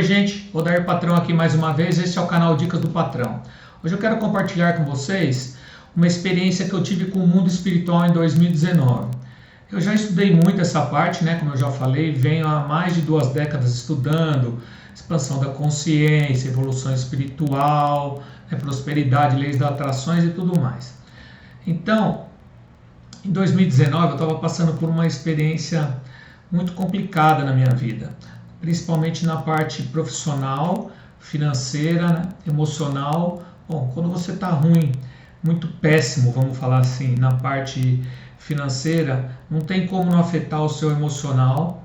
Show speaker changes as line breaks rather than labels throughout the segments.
gente, Odair Patrão aqui mais uma vez, esse é o canal Dicas do Patrão. Hoje eu quero compartilhar com vocês uma experiência que eu tive com o mundo espiritual em 2019. Eu já estudei muito essa parte, né? Como eu já falei, venho há mais de 2 décadas estudando expansão da consciência, evolução espiritual, prosperidade, leis das atrações e tudo mais. Então, em 2019 eu estava passando por uma experiência muito complicada na minha vida, principalmente na parte profissional, financeira, né, emocional. Bom, quando você está ruim, muito péssimo, vamos falar assim, na parte financeira, não tem como não afetar o seu emocional,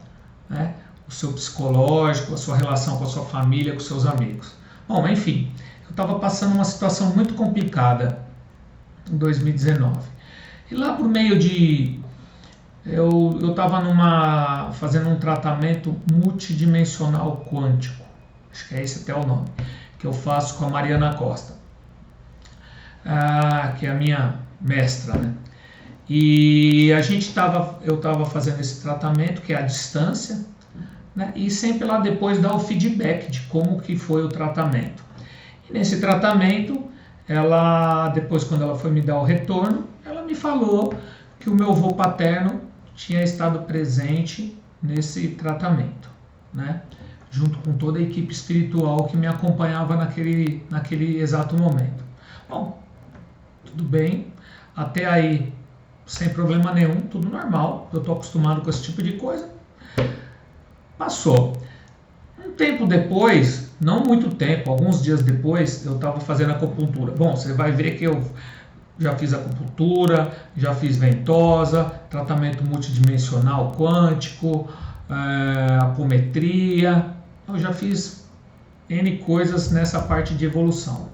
né, o seu psicológico, a sua relação com a sua família, com os seus amigos. Bom, enfim, eu estava passando uma situação muito complicada em 2019. E lá por meio de... Eu estava fazendo um tratamento multidimensional quântico, acho que é esse até o nome, que eu faço com a Mariana Costa, que é a minha mestra, né? E eu estava fazendo esse tratamento, que é a distância, né? E sempre lá depois dá o feedback de como que foi o tratamento. E nesse tratamento, depois quando ela foi me dar o retorno, ela me falou que o meu avô paterno tinha estado presente nesse tratamento, né? Junto com toda a equipe espiritual que me acompanhava naquele exato momento. Bom, tudo bem, até aí sem problema nenhum, tudo normal, eu estou acostumado com esse tipo de coisa. Passou. Um tempo depois, não muito tempo, alguns dias depois, eu estava fazendo acupuntura. Bom, você vai ver que eu já fiz acupuntura, já fiz ventosa, tratamento multidimensional quântico, apometria. Eu já fiz N coisas nessa parte de evolução.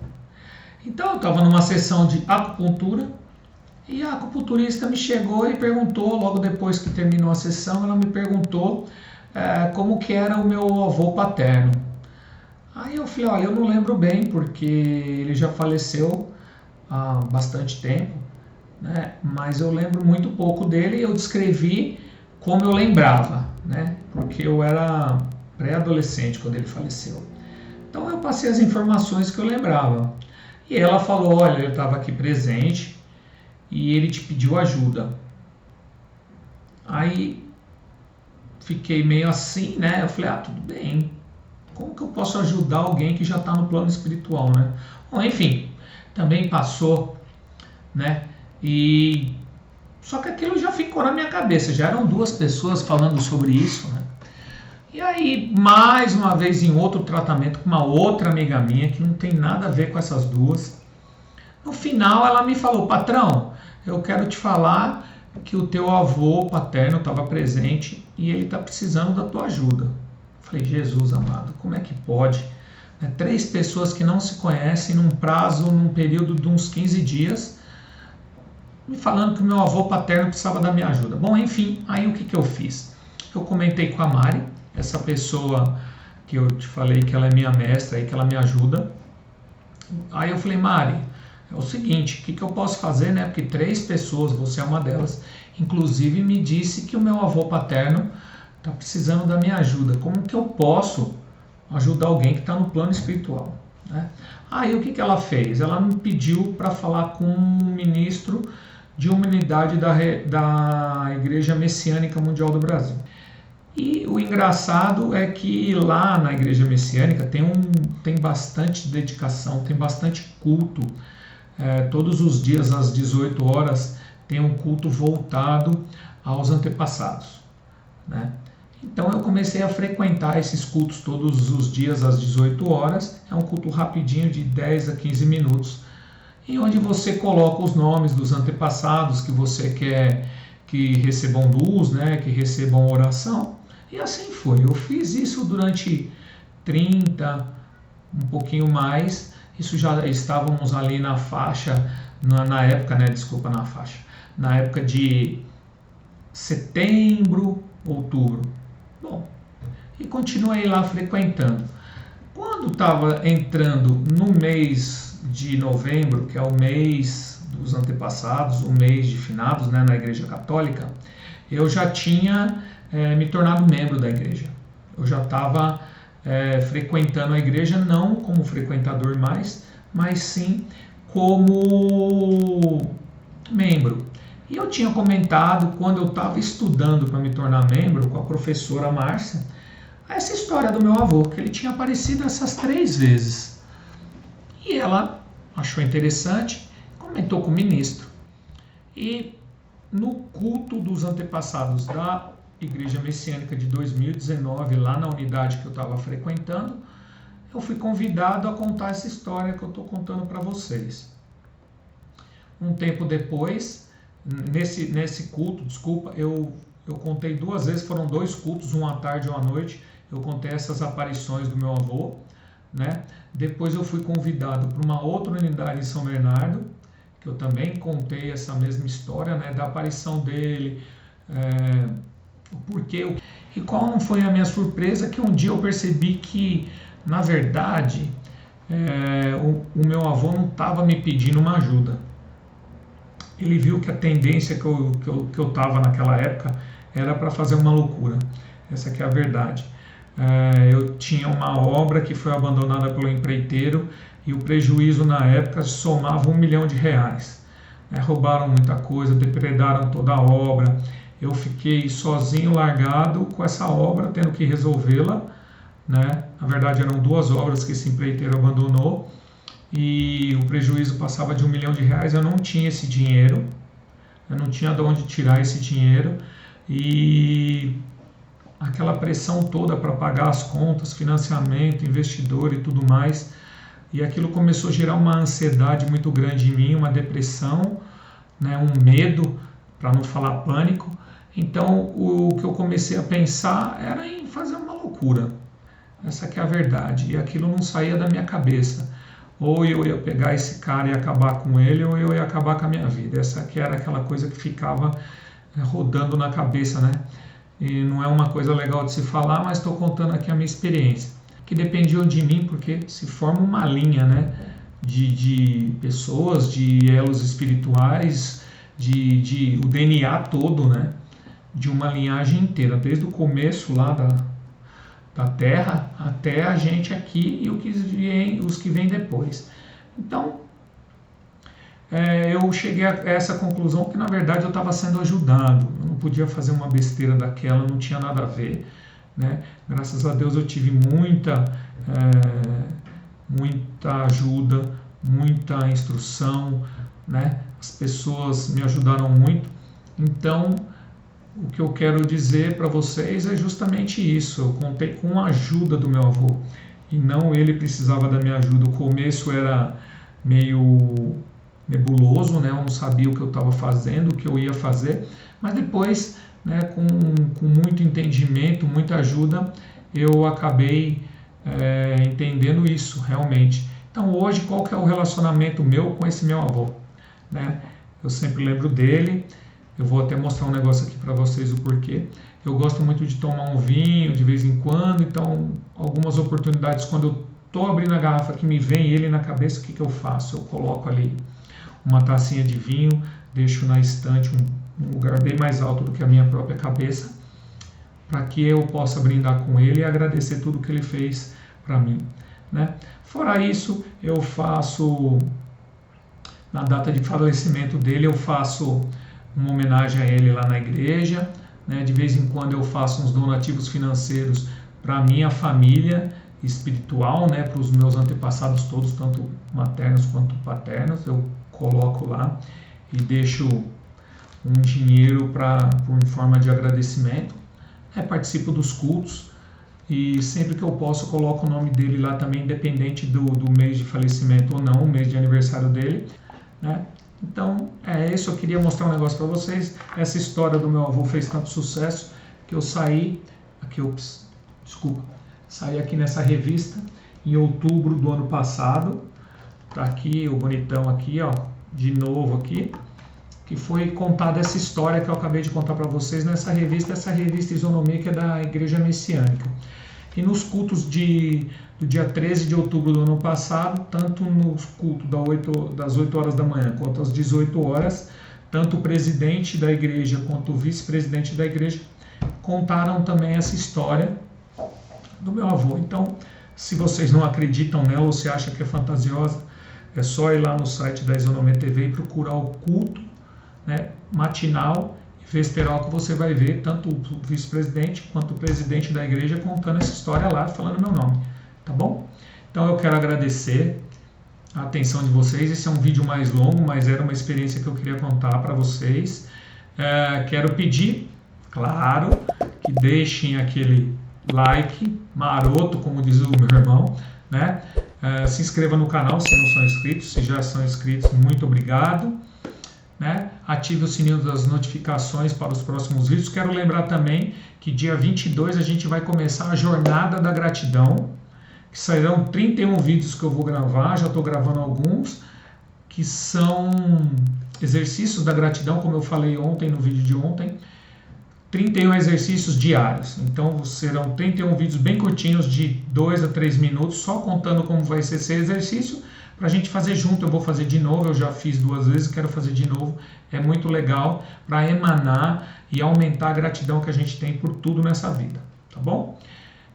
Então eu estava numa sessão de acupuntura e a acupunturista me chegou e perguntou, logo depois que terminou a sessão, ela me perguntou como que era o meu avô paterno. Aí eu falei, olha, eu não lembro bem porque ele já faleceu há bastante tempo, né? Mas eu lembro muito pouco dele e eu descrevi como eu lembrava, né? Porque eu era pré-adolescente quando ele faleceu. Então eu passei as informações que eu lembrava. E ela falou, olha, eu estava aqui presente e ele te pediu ajuda. Aí fiquei meio assim, né? Eu falei, tudo bem. Como que eu posso ajudar alguém que já está no plano espiritual, né? Bom, enfim, também passou, né? E só que aquilo já ficou na minha cabeça. Já eram 2 pessoas falando sobre isso, né? E aí, mais uma vez, em outro tratamento com uma outra amiga minha, que não tem nada a ver com essas 2. No final, ela me falou, patrão, eu quero te falar que o teu avô paterno estava presente e ele está precisando da tua ajuda. Eu falei, Jesus amado, como é que pode? 3 pessoas que não se conhecem num período de uns 15 dias, me falando que o meu avô paterno precisava da minha ajuda. Bom, enfim, aí o que eu fiz? Eu comentei com a Mari, essa pessoa que eu te falei que ela é minha mestra e que ela me ajuda. Aí eu falei, Mari, é o seguinte, o que eu posso fazer, né? Porque 3 pessoas, você é uma delas, inclusive me disse que o meu avô paterno está precisando da minha ajuda. Como que eu posso ajudar alguém que está no plano espiritual, né? Aí o que ela fez? Ela me pediu para falar com um ministro de uma unidade da Igreja Messiânica Mundial do Brasil. E o engraçado é que lá na Igreja Messiânica tem bastante dedicação, tem bastante culto. Todos os dias às 18 horas tem um culto voltado aos antepassados, né? Então eu comecei a frequentar esses cultos todos os dias às 18 horas. É um culto rapidinho de 10 a 15 minutos, em onde você coloca os nomes dos antepassados que você quer que recebam luz, né, que recebam oração. E assim foi. Eu fiz isso durante 30, um pouquinho mais. Isso já estávamos ali na faixa, na época de setembro, outubro. Bom, e continuei lá frequentando. Quando estava entrando no mês de novembro, que é o mês dos antepassados, o mês de finados, né, na Igreja Católica, eu já tinha me tornado membro da igreja. Eu já estava frequentando a igreja, não como frequentador mais, mas sim como membro. E eu tinha comentado, quando eu estava estudando para me tornar membro, com a professora Márcia, essa história do meu avô, que ele tinha aparecido essas 3 vezes. E ela achou interessante, comentou com o ministro. E no culto dos antepassados da Igreja Messiânica de 2019, lá na unidade que eu estava frequentando, eu fui convidado a contar essa história que eu estou contando para vocês. Um tempo depois, nesse culto, eu contei 2 vezes, foram 2 cultos, um à tarde e um à noite, eu contei essas aparições do meu avô, né? Depois eu fui convidado para uma outra unidade em São Bernardo, que eu também contei essa mesma história, né, da aparição dele, o porquê. E qual não foi a minha surpresa, que um dia eu percebi que, na verdade, o meu avô não estava me pedindo uma ajuda. Ele viu que a tendência que eu estava naquela época era para fazer uma loucura. Essa que é a verdade. Eu tinha uma obra que foi abandonada pelo empreiteiro e o prejuízo na época somava R$1 milhão. Roubaram muita coisa, depredaram toda a obra. Eu fiquei sozinho, largado com essa obra, tendo que resolvê-la, né? Na verdade eram 2 obras que esse empreiteiro abandonou e o prejuízo passava de R$1 milhão. Eu não tinha esse dinheiro, eu não tinha de onde tirar esse dinheiro e aquela pressão toda para pagar as contas, financiamento, investidor e tudo mais, e aquilo começou a gerar uma ansiedade muito grande em mim, uma depressão, né, um medo, para não falar pânico. Então o que eu comecei a pensar era em fazer uma loucura, essa que é a verdade, e aquilo não saía da minha cabeça. Ou eu ia pegar esse cara e acabar com ele, ou eu ia acabar com a minha vida. Essa que era aquela coisa que ficava rodando na cabeça, né? E não é uma coisa legal de se falar, mas estou contando aqui a minha experiência, que dependiam de mim, porque se forma uma linha, né, de pessoas, de elos espirituais, o DNA todo, né, de uma linhagem inteira, desde o começo lá da Terra até a gente aqui e os que vêm depois. Então, eu cheguei a essa conclusão que, na verdade, eu estava sendo ajudado. Eu não podia fazer uma besteira daquela, não tinha nada a ver, né? Graças a Deus eu tive muita ajuda, muita instrução, né? As pessoas me ajudaram muito. Então, o que eu quero dizer para vocês é justamente isso. Eu contei com a ajuda do meu avô e não ele precisava da minha ajuda. O começo era meio nebuloso, né? Eu não sabia o que eu estava fazendo, o que eu ia fazer, mas depois, né, com muito entendimento, muita ajuda, eu acabei entendendo isso realmente. Então hoje, qual que é o relacionamento meu com esse meu avô, né? Eu sempre lembro dele. Eu vou até mostrar um negócio aqui para vocês o porquê. Eu gosto muito de tomar um vinho de vez em quando, então algumas oportunidades, quando eu estou abrindo a garrafa que me vem ele na cabeça, o que eu faço? Eu coloco ali uma tacinha de vinho, deixo na estante, um lugar bem mais alto do que a minha própria cabeça, para que eu possa brindar com ele e agradecer tudo que ele fez para mim, né? Fora isso, eu faço, na data de falecimento dele, eu faço uma homenagem a ele lá na igreja, né? De vez em quando eu faço uns donativos financeiros para a minha família espiritual, né? Para os meus antepassados todos, tanto maternos quanto paternos, eu coloco lá e deixo um dinheiro por forma de agradecimento. Participo dos cultos e sempre que eu posso coloco o nome dele lá também, independente do mês de falecimento ou não, o mês de aniversário dele, né? Então é isso, eu queria mostrar um negócio para vocês. Essa história do meu avô fez tanto sucesso que eu saí aqui nessa revista em outubro do ano passado. Tá aqui o bonitão aqui, ó, de novo aqui, que foi contada essa história que eu acabei de contar para vocês nessa revista, Isonomia, que é da Igreja Messiânica. E nos cultos do dia 13 de outubro do ano passado, tanto nos cultos das 8 horas da manhã quanto às 18 horas, tanto o presidente da igreja quanto o vice-presidente da igreja contaram também essa história do meu avô. Então, se vocês não acreditam nela ou se acham que é fantasiosa, é só ir lá no site da Isonomia TV e procurar o culto, né, matinal e vesperal, que você vai ver tanto o vice-presidente quanto o presidente da igreja contando essa história lá, falando meu nome, tá bom? Então eu quero agradecer a atenção de vocês. Esse é um vídeo mais longo, mas era uma experiência que eu queria contar para vocês. Quero pedir, claro, que deixem aquele like maroto, como diz o meu irmão, né? Se inscreva no canal se não são inscritos. Se já são inscritos, muito obrigado, né? Ative o sininho das notificações para os próximos vídeos. Quero lembrar também que dia 22 a gente vai começar a Jornada da Gratidão, que sairão 31 vídeos que eu vou gravar. Já estou gravando alguns, que são exercícios da gratidão, como eu falei ontem no vídeo de ontem. 31 exercícios diários. Então serão 31 vídeos bem curtinhos, de 2 a 3 minutos, só contando como vai ser esse exercício, para a gente fazer junto. Eu vou fazer de novo, eu já fiz 2 vezes, quero fazer de novo. É muito legal para emanar e aumentar a gratidão que a gente tem por tudo nessa vida, tá bom?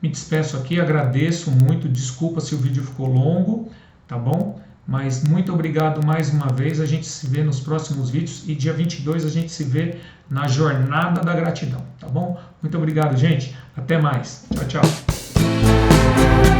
Me despeço aqui, agradeço muito, desculpa se o vídeo ficou longo, tá bom? Mas muito obrigado mais uma vez, a gente se vê nos próximos vídeos e dia 22 a gente se vê na Jornada da Gratidão, tá bom? Muito obrigado, gente, até mais, tchau, tchau.